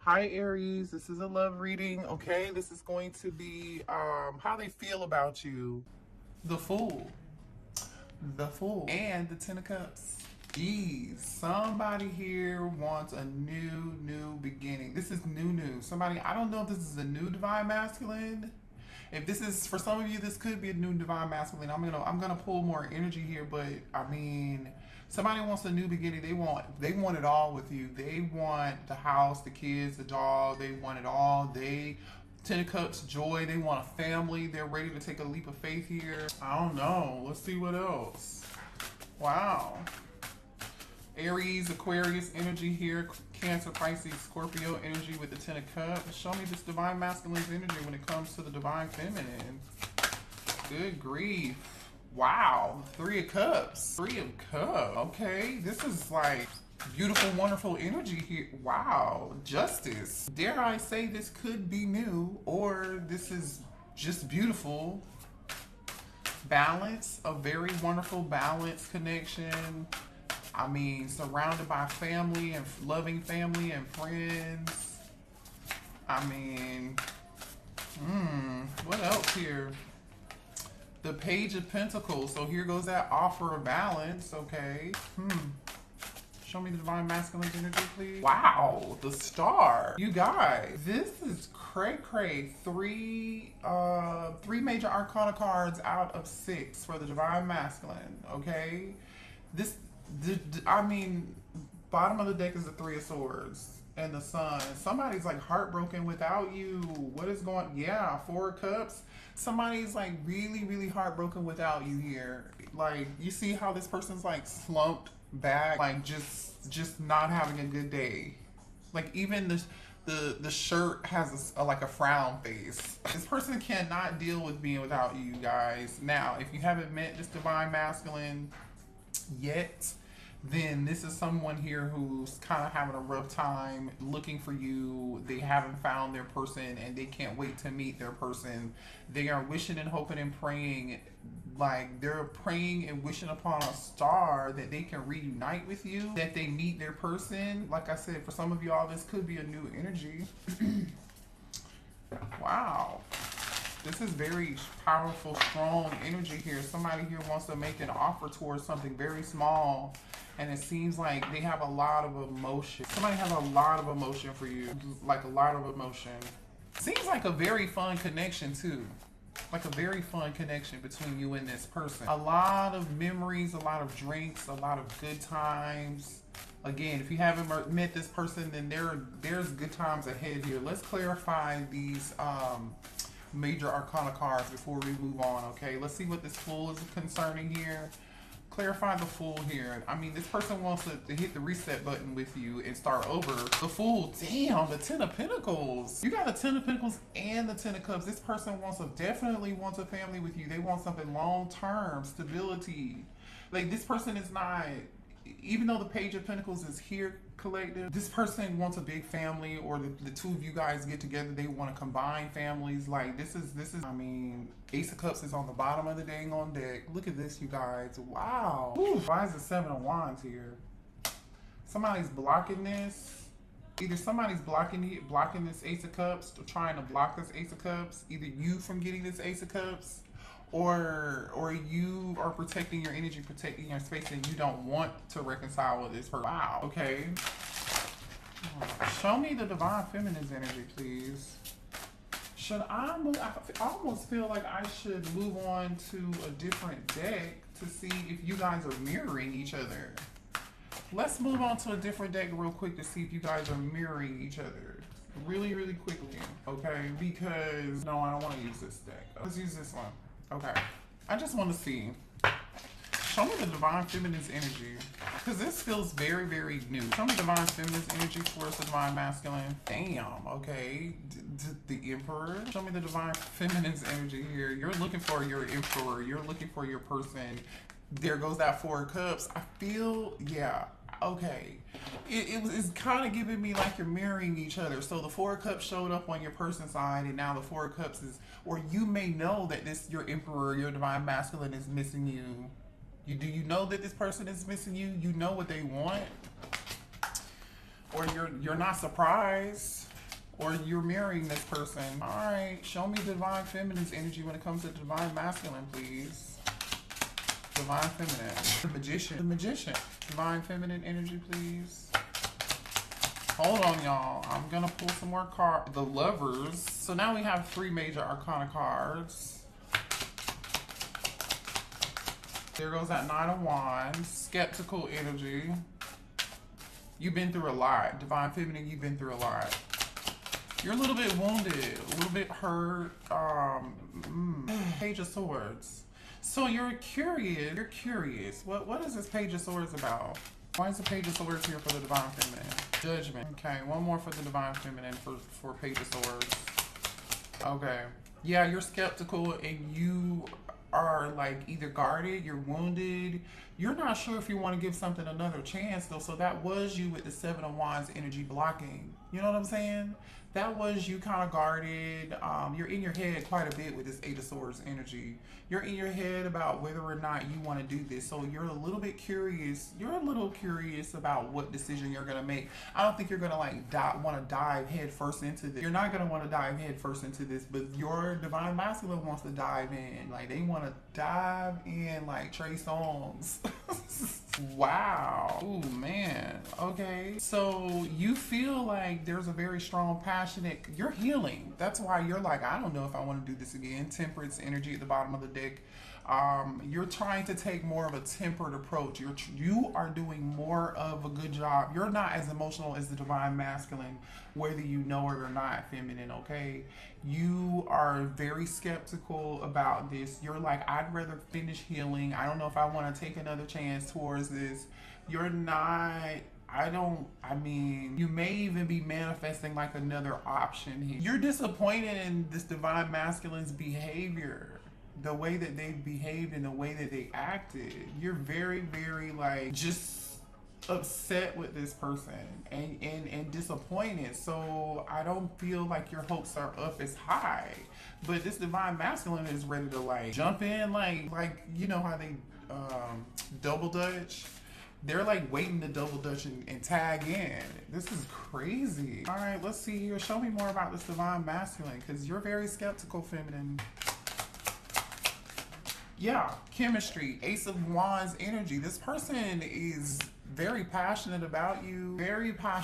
Hi Aries, this is a love reading, okay? This is going to be how they feel about you. The Fool. The Fool. And the Ten of Cups. Geez, somebody here wants a new beginning. This is new. Somebody, I don't know if this is a new divine masculine. If this is, for some of you, this could be a new divine masculine. I'm gonna pull more energy here, but I mean, somebody wants a new beginning. They want it all with you. They want the house, the kids, the dog. They want it all. Ten of Cups, joy. They want a family. They're ready to take a leap of faith here. I don't know. Let's see what else. Wow. Aries, Aquarius energy here. Cancer, Pisces, Scorpio energy with the Ten of Cups. Show me this divine masculine's energy when it comes to the divine feminine. Good grief. Wow. Three of Cups. Three of Cups. Okay. This is like beautiful, wonderful energy here. Wow. Justice. Dare I say this could be new, or this is just beautiful. Balance. A very wonderful balance connection. I mean, surrounded by family and loving family and friends. I mean, what else here? The Page of Pentacles. So here goes that offer of balance. Okay. Show me the divine masculine energy, please. Wow, the Star. You guys, this is cray. Three major arcana cards out of 6 for the divine masculine. Okay. I mean, bottom of the deck is the Three of Swords and the Sun. Somebody's like heartbroken without you. What is going? Yeah, Four of Cups. Somebody's like really heartbroken without you here. Like, you see how this person's like slumped back, like just not having a good day. Like, even the shirt has like a frown face. This person cannot deal with being without you guys. Now, if you haven't met this divine masculine yet, then this is someone here who's kind of having a rough time looking for you. They haven't found their person and they can't wait to meet their person. They are wishing and hoping and praying, like they're praying and wishing upon a star that they can reunite with you, that they meet their person. Like I said, for some of y'all, this could be a new energy. Wow. This is very powerful, strong energy here. Somebody here wants to make an offer towards something very small, and it seems like they have a lot of emotion. Somebody has a lot of emotion for you, like a lot of emotion. Seems like a very fun connection too. Like a very fun connection between you and this person. A lot of memories, a lot of drinks, a lot of good times. Again, if you haven't met this person, then there's good times ahead here. Let's clarify these major arcana cards before we move on. Okay, let's see what this Fool is concerning here. Clarify the Fool here. I mean, this person wants to hit the reset button with you and start over. The Fool, damn, the Ten of Pentacles. You got the Ten of Pentacles and the Ten of Cups. This person definitely wants a family with you. They want something long-term, stability. Like, this person is not, even though the Page of Pentacles is here collective, this person wants a big family, or the two of you guys get together, they want to combine families. Like, this is I mean, Ace of Cups is on the bottom of the dang on deck. Look at this, you guys. Wow. Ooh, why is the Seven of Wands here? Somebody's blocking this. Either somebody's blocking this Ace of Cups, or trying to block this Ace of Cups. Either you from getting this Ace of Cups, or you are protecting your energy, protecting your space, and you don't want to reconcile with this person. Wow. Okay. Show me the divine feminine's energy, please. Should I almost feel like I should move on to a different deck to see if you guys are mirroring each other. Let's move on to a different deck real quick to see if you guys are mirroring each other. Really quickly, okay? Because, no, I don't want to use this deck. Let's use this one. Okay, I just want to see. Show me the divine feminine's energy, because this feels very new. Show me divine feminine's energy towards the divine masculine. Damn, okay. The Emperor. Show me the divine feminine's energy here. You're looking for your Emperor. You're looking for your person. There goes that Four of Cups. I feel, yeah, okay. It's kind of giving me like you're mirroring each other. So the Four of Cups showed up on your person's side, and now the Four of Cups is, or you may know that your Emperor, your divine masculine is missing you. Do you know that this person is missing you? You know what they want, or you're not surprised. or you're marrying this person. All right, show me the divine feminine's energy when it comes to divine masculine, please. Divine feminine. The magician. The magician. Divine feminine energy, please. Hold on, y'all. I'm gonna pull some more cards. The lovers. So now we have 3 major arcana cards. There goes that 9 of Wands. Skeptical energy. You've been through a lot. Divine feminine, you've been through a lot. You're a little bit wounded, a little bit hurt. Page of Swords. So you're curious. You're curious. What is this Page of Swords about? Why is the Page of Swords here for the divine feminine? Judgment. Okay, one more for the divine feminine for Page of Swords. Okay. Yeah, you're skeptical and you are like either guarded, you're wounded, you're not sure if you want to give something another chance though. So that was you with the 7 of Wands energy blocking. You know what I'm saying? That was you kind of guarded. You're in your head quite a bit with this 8 of Swords energy. You're in your head about whether or not you want to do this. So you're a little bit curious. You're a little curious about what decision you're going to make. I don't think you're going to like want to dive head first into this. You're not going to want to dive head first into this, but your divine masculine wants to dive in. Like they want to dive in like Trey Songz. Wow. Ooh, man. Okay. So you feel like there's a very strong, passionate, you're healing. That's why you're like, I don't know if I want to do this again. Temperance energy at the bottom of the deck. You're trying to take more of a tempered approach. You are doing more of a good job. You're not as emotional as the divine masculine, whether you know it or not, feminine, okay? You are very skeptical about this. You're like, I'd rather finish healing. I don't know if I want to take another chance towards this. You're not, I mean, you may even be manifesting like another option here. You're disappointed in this divine masculine's behavior. The way that they behaved and the way that they acted. You're very, very like just upset with this person and disappointed. So I don't feel like your hopes are up as high. But this divine masculine is ready to like jump in like you know how they double dutch? They're like waiting to double dutch and tag in. This is crazy. All right, let's see here. Show me more about this divine masculine because you're very skeptical, feminine. Yeah, chemistry, Ace of Wands energy. This person is very passionate about you, divine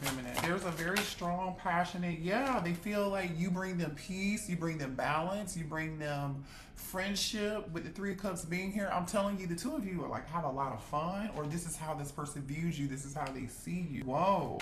feminine. There's a very strong, passionate, yeah, they feel like you bring them peace, you bring them balance, you bring them friendship. With the 3 of Cups being here, I'm telling you, the 2 of you are like have a lot of fun, or this is how this person views you, this is how they see you. Whoa.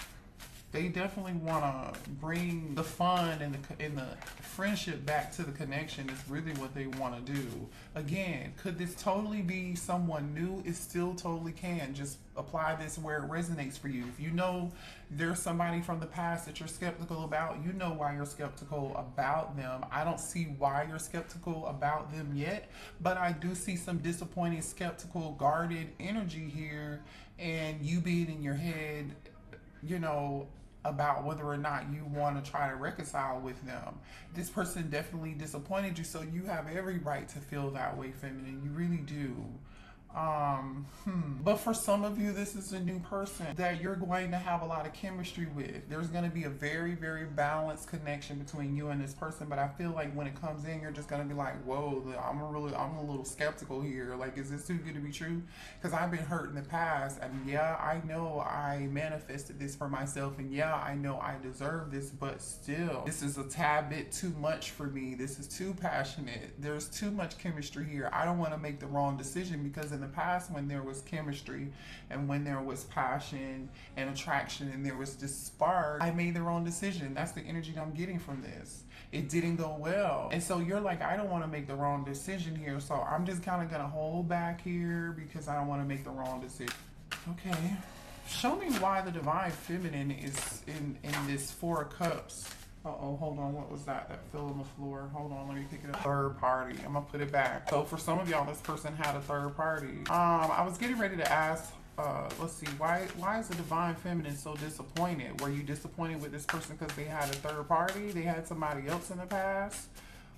They definitely want to bring the fun and the friendship back to the connection. Is really what they want to do. Again, could this totally be someone new? It still totally can. Just apply this where it resonates for you. If you know there's somebody from the past that you're skeptical about, you know why you're skeptical about them. I don't see why you're skeptical about them yet, but I do see some disappointing, skeptical, guarded energy here, and you being in your head, you know, about whether or not you want to try to reconcile with them. This person definitely disappointed you, so you have every right to feel that way, feminine. You really do. But for some of you, this is a new person that you're going to have a lot of chemistry with. There's going to be a very, very balanced connection between you and this person. But I feel like when it comes in, you're just going to be like, whoa, I'm a little skeptical here. Like, is this too good to be true? Because I've been hurt in the past. And yeah, I know I manifested this for myself. And yeah, I know I deserve this. But still, this is a tad bit too much for me. This is too passionate. There's too much chemistry here. I don't want to make the wrong decision, because in the past, when there was chemistry and when there was passion and attraction and there was this spark, I made the wrong decision. That's the energy that I'm getting from this. It didn't go well. And so you're like, I don't want to make the wrong decision here. So I'm just kind of going to hold back here because I don't want to make the wrong decision. Okay. Show me why the divine feminine is in this 4 of Cups. Uh-oh, hold on, what was that? That fell on the floor. Hold on, let me pick it up. Third party, I'm gonna put it back. So for some of y'all, this person had a third party. I was getting ready to ask, let's see, why is the divine feminine so disappointed? Were you disappointed with this person because they had a third party? They had somebody else in the past?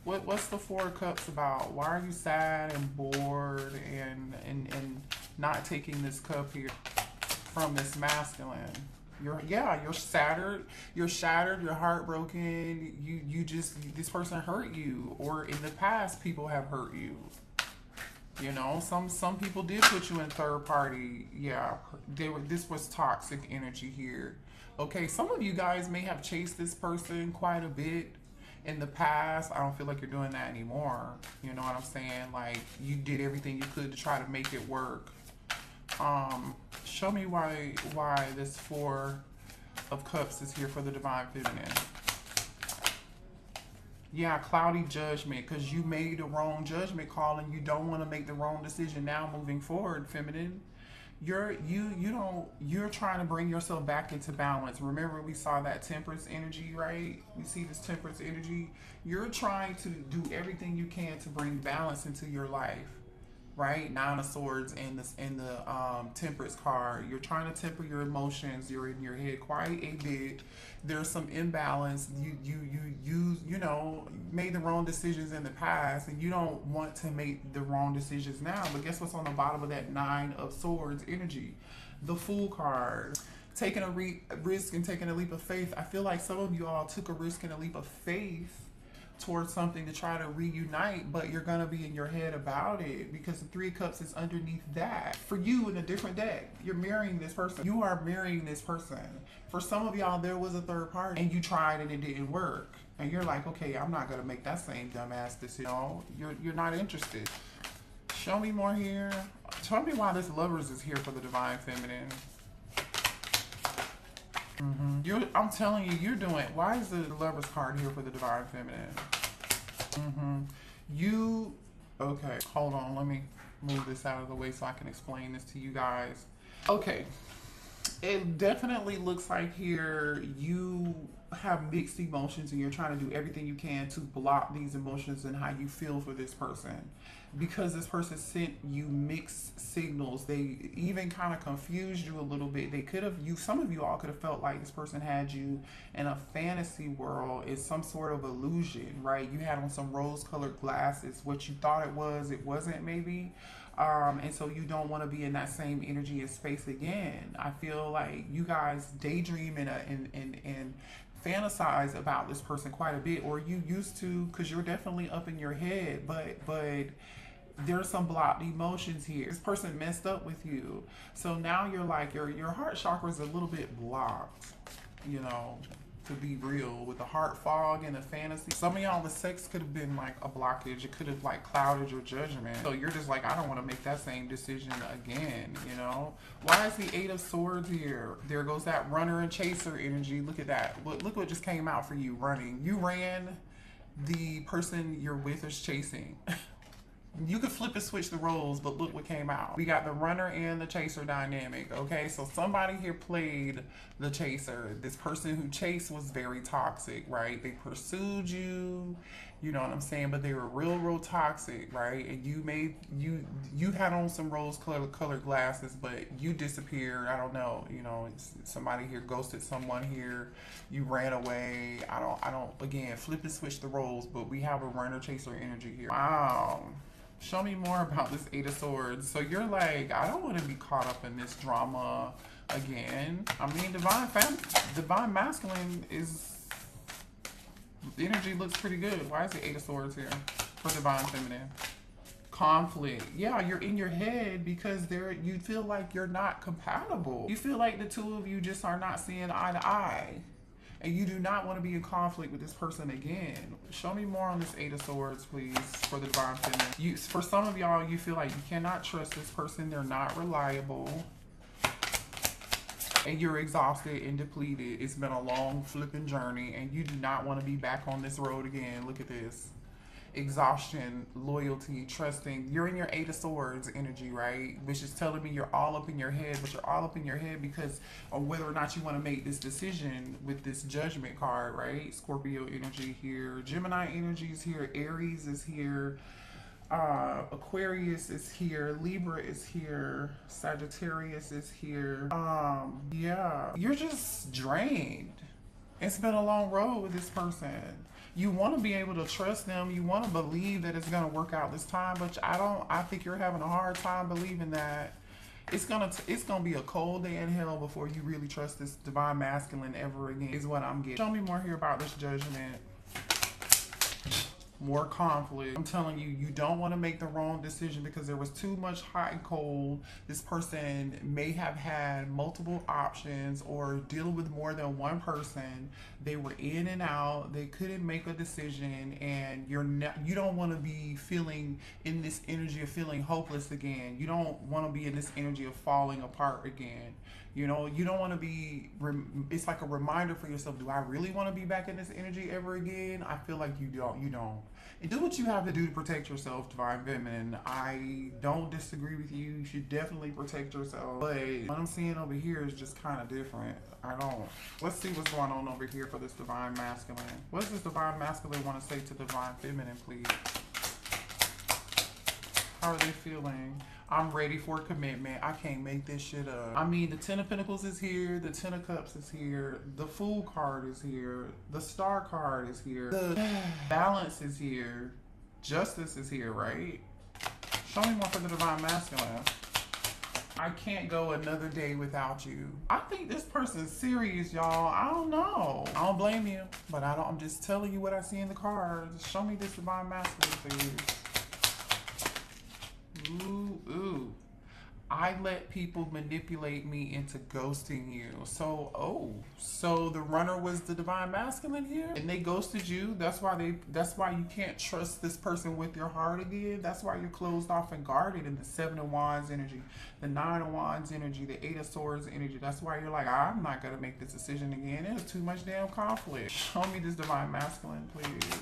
What's the 4 of Cups about? Why are you sad and bored and not taking this cup here from this masculine? You're shattered. You're shattered. You're heartbroken. You just, this person hurt you, or in the past people have hurt you. You know, some people did put you in third party. Yeah, this was toxic energy here. Okay, some of you guys may have chased this person quite a bit in the past. I don't feel like you're doing that anymore. You know what I'm saying? Like, you did everything you could to try to make it work. Show me why this Four of Cups is here for the Divine Feminine. Yeah, cloudy judgment, because you made the wrong judgment call and you don't want to make the wrong decision now moving forward, feminine. You're trying to bring yourself back into balance. Remember, we saw that Temperance energy, right? We see this Temperance energy. You're trying to do everything you can to bring balance into your life, right? Nine of Swords and the Temperance card. You're trying to temper your emotions. You're in your head quite a bit. There's some imbalance. You know, made the wrong decisions in the past, and you don't want to make the wrong decisions now. But guess what's on the bottom of that Nine of Swords energy? The Fool card. Taking a risk and taking a leap of faith. I feel like some of you all took a risk and a leap of faith towards something to try to reunite, but you're gonna be in your head about it because the Three of Cups is underneath that. For you, in a different deck, you're marrying this person. You are marrying this person. For some of y'all, there was a third party and you tried and it didn't work, and you're like, okay, I'm not gonna make that same dumbass decision. No, you're not interested. Show me more here. Tell me why this Lovers is here for the Divine Feminine. I'm telling you, you're doing. Why is the Lovers card here for the Divine Feminine? Okay, hold on. Let me move this out of the way so I can explain this to you guys. Okay, it definitely looks like here you have mixed emotions and you're trying to do everything you can to block these emotions and how you feel for this person, because this person sent you mixed signals. They even kind of confused you a little bit. They could have, some of you all could have felt like this person had you in a fantasy world. It's some sort of illusion, right? You had on some rose colored glasses. What you thought it wasn't maybe. And so you don't want to be in that same energy and space again. I feel like you guys daydream and fantasize about this person quite a bit, or you used to, because you're definitely up in your head, but there's some blocked emotions here. This person messed up with you, so now you're like, your heart chakra is a little bit blocked, you know, to be real, with the heart fog and the fantasy. Some of y'all, the sex could have been like a blockage. It could have like clouded your judgment. So you're just like, I don't want to make that same decision again, you know? Why is the Eight of Swords here? There goes that runner and chaser energy. Look at that. Look what just came out for you, running. You ran, the person you're with is chasing. You could flip and switch the roles, but look what came out. We got the runner and the chaser dynamic, okay? So somebody here played the chaser. This person who chased was very toxic, right? They pursued you, you know what I'm saying? But they were real toxic, right? And you had on some rose colored glasses, but you disappeared. I don't know, you know, somebody here ghosted someone here. You ran away. I don't, again, flip and switch the roles, but we have a runner chaser energy here. Wow. Show me more about this Eight of Swords. So you're like, I don't want to be caught up in this drama again. I mean, divine masculine is, the energy looks pretty good. Why is the Eight of Swords here for divine feminine? Conflict. Yeah, you're in your head because you feel like you're not compatible. You feel like the two of you just are not seeing eye to eye. And you do not want to be in conflict with this person again. Show me more on this Eight of Swords, please, for the divine feminine. For some of y'all, you feel like you cannot trust this person. They're not reliable. And you're exhausted and depleted. It's been a long flipping journey, and you do not want to be back on this road again. Look at this. Exhaustion, loyalty, trusting. You're in your Eight of Swords energy, right? Which is telling me you're all up in your head, but you're all up in your head because of whether or not you want to make this decision with this Judgment card, right? Scorpio energy here, Gemini energy is here, Aries is here, Aquarius is here, Libra is here, Sagittarius is here. Yeah, you're just drained. It's been a long road with this person. You want to be able to trust them. You want to believe that it's going to work out this time, but I think you're having a hard time believing that. It's gonna be a cold day in hell before you really trust this divine masculine ever again, is what I'm getting. Show me more here about this judgment. More conflict. I'm telling you, you don't want to make the wrong decision because there was too much hot and cold. This person may have had multiple options or dealing with more than one person. They were in and out. They couldn't make a decision, and you don't want to be feeling in this energy of feeling hopeless again. You don't want to be in this energy of falling apart again. You know, you don't want to be, it's like a reminder for yourself, do I really want to be back in this energy ever again? I feel like you don't. And do what you have to do to protect yourself, Divine Feminine. I don't disagree with you. You should definitely protect yourself. But what I'm seeing over here is just kind of different. I don't. Let's see what's going on over here for this Divine Masculine. What does this Divine Masculine want to say to Divine Feminine, please? How are they feeling? I'm ready for commitment. I can't make this shit up. I mean, the Ten of Pentacles is here. The Ten of Cups is here. The Fool card is here. The Star card is here. The Balance is here. Justice is here, right? Show me more for the Divine Masculine. I can't go another day without you. I think this person's serious, y'all. I don't know. I don't blame you, but I'm just telling you what I see in the cards. Show me this Divine Masculine, please. Ooh. I let people manipulate me into ghosting you. So the runner was the Divine Masculine here, and they ghosted you. That's why you can't trust this person with your heart again. That's why you're closed off and guarded in the Seven of Wands energy, the Nine of Wands energy, the Eight of Swords energy. That's why you're like, I'm not gonna make this decision again. There's too much damn conflict. Show me this Divine Masculine, please.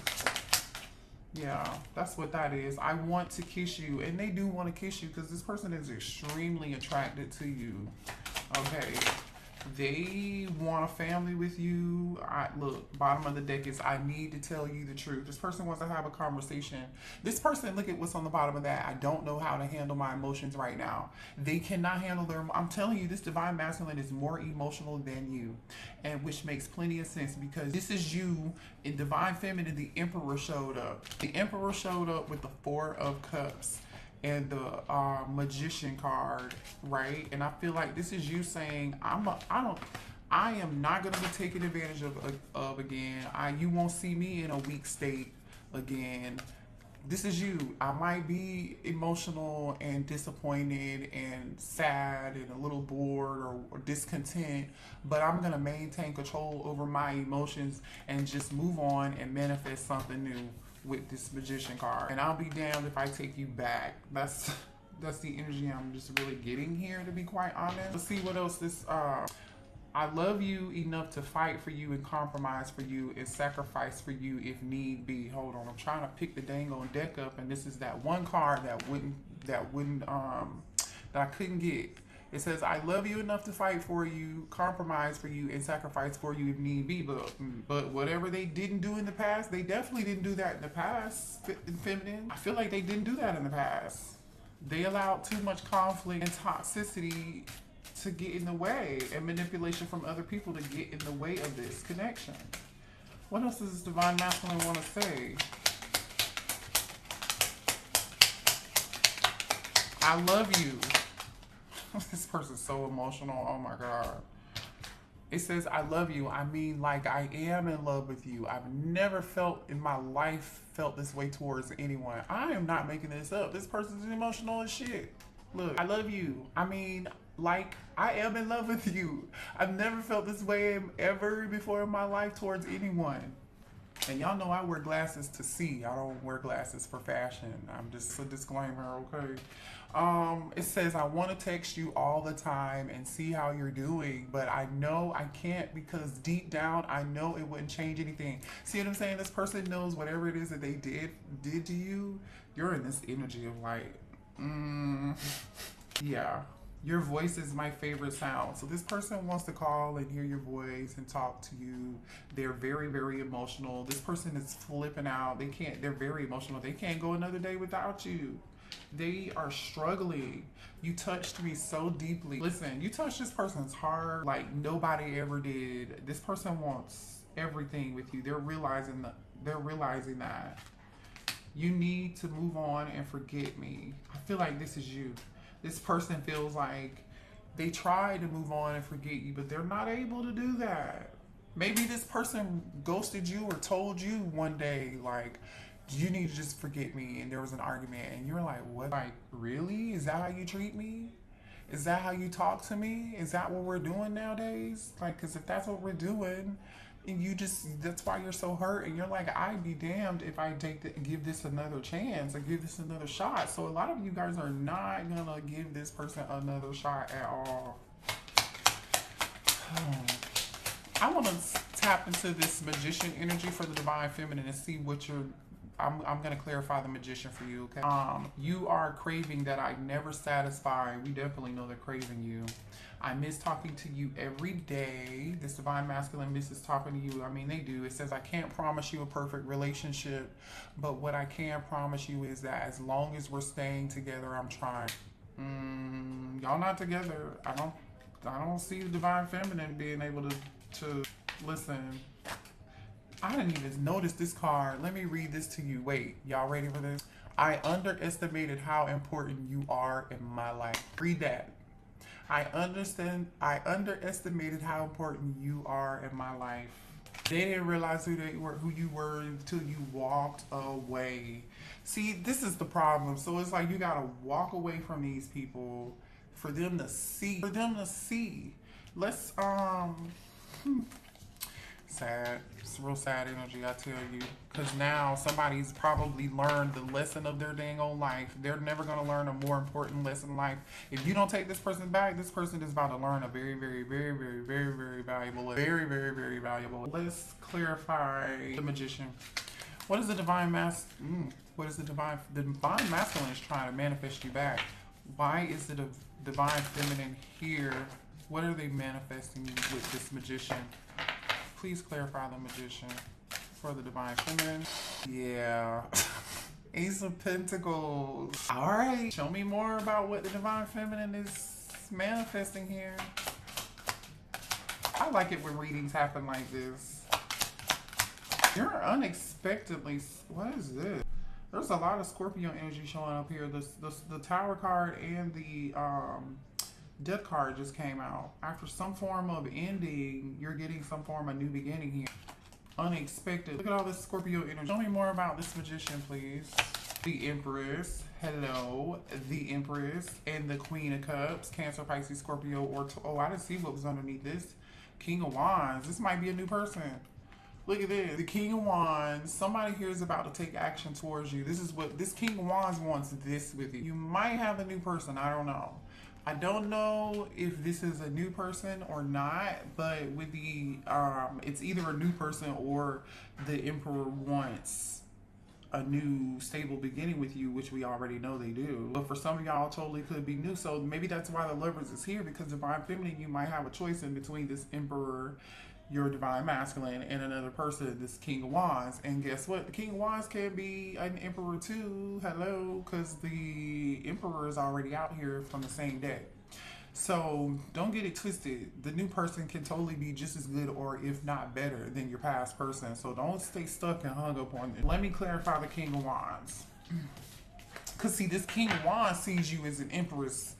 Yeah, that's what that is. I want to kiss you, and they do want to kiss you because this person is extremely attracted to you. Okay, they want a family with you. Look, bottom of the deck is I need to tell you the truth. This person wants to have a conversation. This person, look at what's on the bottom of that. I don't know how to handle my emotions right now. They cannot handle their, I'm telling you, this Divine Masculine is more emotional than you, and which makes plenty of sense because this is you. In Divine Feminine, the Emperor showed up. The Emperor showed up with the Four of Cups and the Magician card, right? And I feel like this is you saying, I am not going to be taken advantage of again. You won't see me in a weak state again. This is you. I might be emotional and disappointed and sad and a little bored or discontent, but I'm going to maintain control over my emotions and just move on and manifest something new with this Magician card. And I'll be damned if I take you back. That's the energy I'm just really getting here, to be quite honest. Let's see what else this I love you enough to fight for you and compromise for you and sacrifice for you if need be. Hold on, I'm trying to pick the dang on deck up, and this is that one card that I couldn't get. It says, I love you enough to fight for you, compromise for you, and sacrifice for you if need be. But whatever they didn't do in the past, they definitely didn't do that in the past, Feminine. I feel like they didn't do that in the past. They allowed too much conflict and toxicity to get in the way, and manipulation from other people to get in the way of this connection. What else does this Divine Masculine want to say? I love you. This person's so emotional. Oh my God. It says, I love you. I mean, like, I am in love with you. I've never felt in my life this way towards anyone. I am not making this up. This person's emotional as shit. Look, I love you. I mean, like, I am in love with you. I've never felt this way ever before in my life towards anyone. And y'all know I wear glasses to see. I don't wear glasses for fashion. I'm just a disclaimer, okay? It says, I want to text you all the time and see how you're doing, but I know I can't because deep down, I know it wouldn't change anything. See what I'm saying? This person knows whatever it is that they did to you. You're in this energy of like, yeah. Your voice is my favorite sound. So this person wants to call and hear your voice and talk to you. They're very, very emotional. This person is flipping out. They're very emotional. They can't go another day without you. They are struggling. You touched me so deeply. Listen, you touched this person's heart like nobody ever did. This person wants everything with you. They're realizing that. You need to move on and forget me. I feel like this is you. This person feels like They try to move on and forget you, but they're not able to do that. Maybe this person ghosted you or told you one day, like, you need to just forget me, and there was an argument, and you're like, what? Like, really? Is that how you treat me? Is that how you talk to me? Is that what we're doing nowadays? Like, because if that's what we're doing, and you just, that's why you're so hurt, and you're like, I'd be damned if I give this another chance or give this another shot. So a lot of you guys are not gonna give this person another shot at all. I want to tap into this magician energy for the divine feminine and see what you're. I'm going to clarify the magician for you, okay? You are craving that I never satisfy. We definitely know they're craving you. I miss talking to you every day. This divine masculine misses talking to you. I mean, they do. It says, I can't promise you a perfect relationship, but what I can promise you is that as long as we're staying together, I'm trying. Y'all not together. I don't see the divine feminine being able to listen. I didn't even notice this card. Let me read this to you. Wait, y'all ready for this? I underestimated how important you are in my life. Read that. I underestimated how important you are in my life. They didn't realize who you were until you walked away. See, this is the problem. So it's like you gotta walk away from these people for them to see. Let's sad. It's real sad energy, I tell you. Because now somebody's probably learned the lesson of their dang old life. They're never going to learn a more important lesson in life. If you don't take this person back, this person is about to learn a very, very, very, very, very, very valuable lesson. Very, very, very valuable. Let's clarify the magician. What is the divine What is the divine masculine is trying to manifest you back? Why is the divine feminine here? What are they manifesting with this magician? Please clarify the magician for the divine feminine. Yeah. Ace of Pentacles. All right. Show me more about what the divine feminine is manifesting here. I like it when readings happen like this. You're unexpectedly... What is this? There's a lot of Scorpio energy showing up here. The Tower card and the... Death card just came out. After some form of ending, you're getting some form of new beginning here. Unexpected. Look at all this Scorpio energy. Show me more about this magician, please. The Empress. Hello. The Empress and the Queen of Cups. Cancer, Pisces, Scorpio, or... Oh, I didn't see what was underneath this. King of Wands. This might be a new person. Look at this. The King of Wands. Somebody here is about to take action towards you. This is what... This King of Wands wants this with you. You might have a new person. I don't know. I don't know if this is a new person or not, but with the, it's either a new person or the Emperor wants a new stable beginning with you, which we already know they do. But for some of y'all, totally could be new. So maybe that's why the Lovers is here, because divine feminine, you might have a choice in between this Emperor, your divine masculine, and another person, this King of Wands. And guess what? The King of Wands can be an Emperor too. Hello, because the Emperor is already out here from the same deck. So don't get it twisted. The new person can totally be just as good, or if not better, than your past person. So don't stay stuck and hung up on it. Let me clarify the King of Wands. Because see, this King of Wands sees you as an Empress,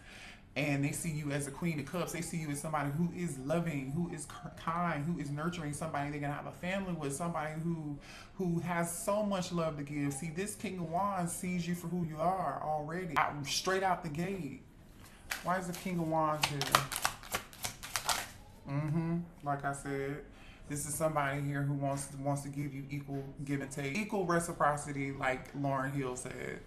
and they see you as a Queen of Cups. They see you as somebody who is loving, who is kind, who is nurturing, somebody they're going to have a family with, somebody who has so much love to give. See, this King of Wands sees you for who you are already, straight out the gate. Why is the King of Wands here? Like I said, this is somebody here who wants to give you equal give and take, equal reciprocity, like Lauryn Hill said.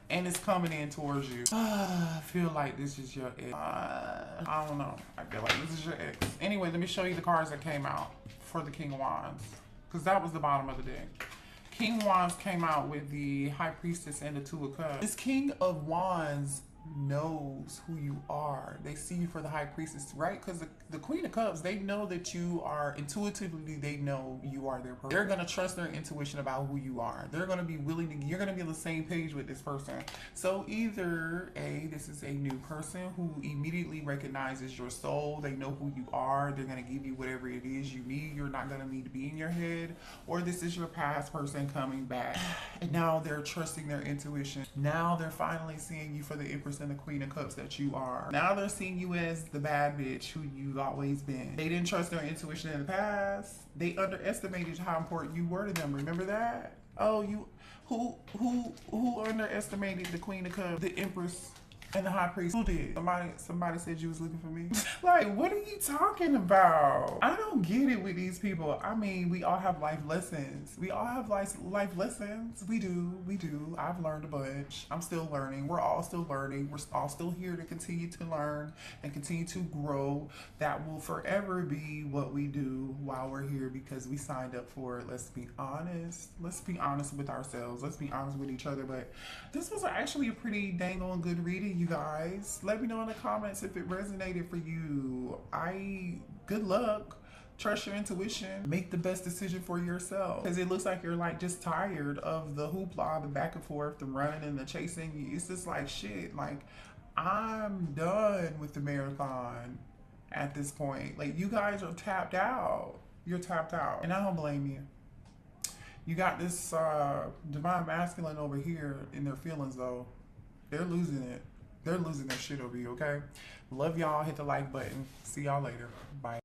And it's coming in towards you. I feel like this is your ex. I don't know. I feel like this is your ex. Anyway, let me show you the cards that came out for the King of Wands, because that was the bottom of the deck. King of Wands came out with the High Priestess and the Two of Cups. This King of Wands knows who you are. They see you for the High Priestess, right? Because the Queen of Cups, they know that you are, intuitively, they know you are their person. They're going to trust their intuition about who you are. They're going to be willing to, you're going to be on the same page with this person. So either A, this is a new person who immediately recognizes your soul. They know who you are. They're going to give you whatever it is you need. You're not going to need to be in your head. Or this is your past person coming back. And now they're trusting their intuition. Now they're finally seeing you for the Empress Empress and the Queen of Cups that you are. Now they're seeing you as the bad bitch who you've always been. They didn't trust their intuition in the past. They underestimated how important you were to them. Remember that? Oh, who underestimated the Queen of Cups, the Empress, and the High Priest? Who did? Somebody said you was looking for me. Like, what are you talking about? I don't get it with these people. I mean, we all have life lessons. We all have life lessons. We do. I've learned a bunch. I'm still learning. We're all still learning. We're all still here to continue to learn and continue to grow. That will forever be what we do while we're here because we signed up for it. Let's be honest. Let's be honest with ourselves. Let's be honest with each other. But this was actually a pretty dang on good reading, you guys. Let me know in the comments if it resonated for you. Good luck. Trust your intuition. Make the best decision for yourself. Because it looks like you're like just tired of the hoopla, the back and forth, the running and the chasing. It's just like shit. Like, I'm done with the marathon at this point. Like, you guys are tapped out. You're tapped out. And I don't blame you. You got this divine masculine over here in their feelings though. They're losing it. They're losing their shit over you, okay? Love y'all. Hit the like button. See y'all later. Bye.